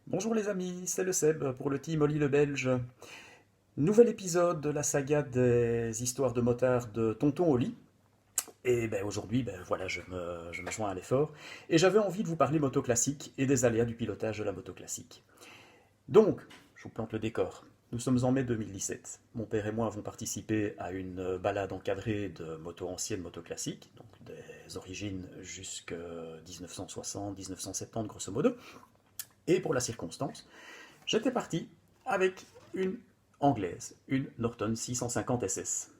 Bonjour les amis, c'est le Seb pour le team Oli le Belge. Nouvel épisode de la saga des histoires de motards de Tonton Oli. Et aujourd'hui, voilà, je me joins à l'effort. Et j'avais envie de vous parler moto classique et des aléas du pilotage de la moto classique. Donc, je vous plante le décor. Nous sommes en mai 2017. Mon père et moi avons participé à une balade encadrée de motos anciennes, motos classiques, donc des origines jusqu'à 1960-1970 grosso modo. Et pour la circonstance, j'étais parti avec une anglaise, une Norton 650 SS.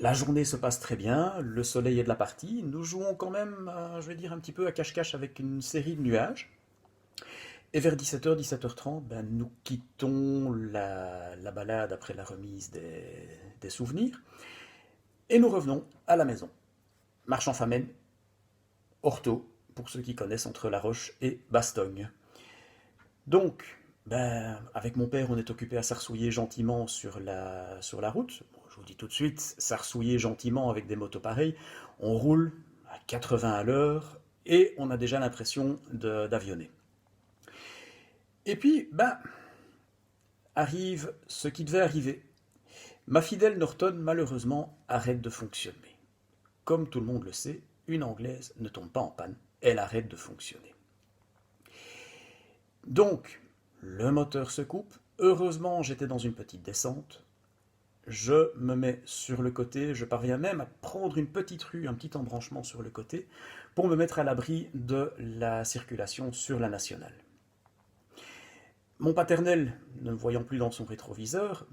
La journée se passe très bien, le soleil est de la partie, nous jouons quand même, je vais dire, un petit peu à cache-cache avec une série de nuages. Et vers 17h, 17h30, nous quittons la balade après la remise des souvenirs et nous revenons à la maison. Marchand Famenne, Orto, pour ceux qui connaissent entre La Roche et Bastogne. Donc, avec mon père, on est occupé à s'arsouiller gentiment sur la route. Bon, je vous dis tout de suite, s'arsouiller gentiment avec des motos pareilles, on roule à 80 à l'heure et on a déjà l'impression d'avionner. Et puis, arrive ce qui devait arriver. Ma fidèle Norton, malheureusement, arrête de fonctionner. Comme tout le monde le sait, une anglaise ne tombe pas en panne, elle arrête de fonctionner. Donc, le moteur se coupe. Heureusement, j'étais dans une petite descente. Je me mets sur le côté. Je parviens même à prendre une petite rue, un petit embranchement sur le côté, pour me mettre à l'abri de la circulation sur la nationale. Mon paternel, ne me voyant plus dans son rétroviseur,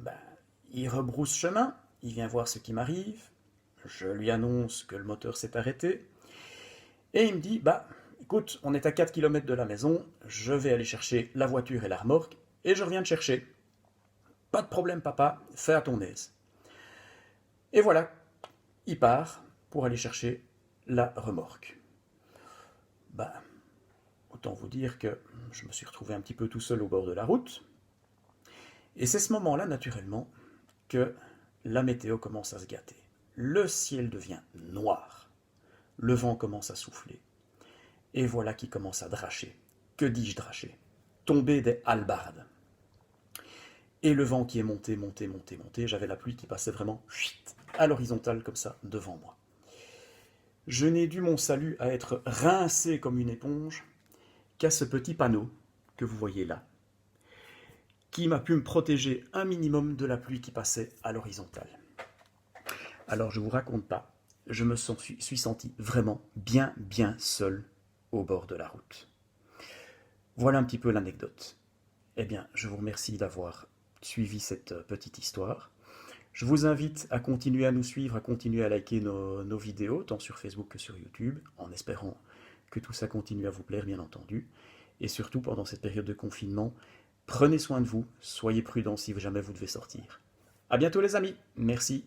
il rebrousse chemin. Il vient voir ce qui m'arrive. Je lui annonce que le moteur s'est arrêté. Et il me dit, écoute, on est à 4 km de la maison, je vais aller chercher la voiture et la remorque, et je reviens te chercher. Pas de problème, papa, fais à ton aise. Et voilà, il part pour aller chercher la remorque. Autant vous dire que je me suis retrouvé un petit peu tout seul au bord de la route. Et c'est ce moment-là, naturellement, que la météo commence à se gâter. Le ciel devient noir. Le vent commence à souffler. Et voilà qui commence à dracher. Que dis-je dracher? Tomber des hallebardes. Et le vent qui est monté, monté, monté, monté. J'avais la pluie qui passait vraiment à l'horizontale comme ça devant moi. Je n'ai dû mon salut à être rincé comme une éponge qu'à ce petit panneau que vous voyez là, qui m'a pu me protéger un minimum de la pluie qui passait à l'horizontale. Alors je vous raconte pas, je me suis senti vraiment bien, bien seul au bord de la route. Voilà un petit peu l'anecdote. Eh bien, je vous remercie d'avoir suivi cette petite histoire. Je vous invite à continuer à nous suivre, à continuer à liker nos vidéos, tant sur Facebook que sur YouTube, en espérant que tout ça continue à vous plaire, bien entendu. Et surtout, pendant cette période de confinement, prenez soin de vous, soyez prudents si jamais vous devez sortir. À bientôt les amis, merci.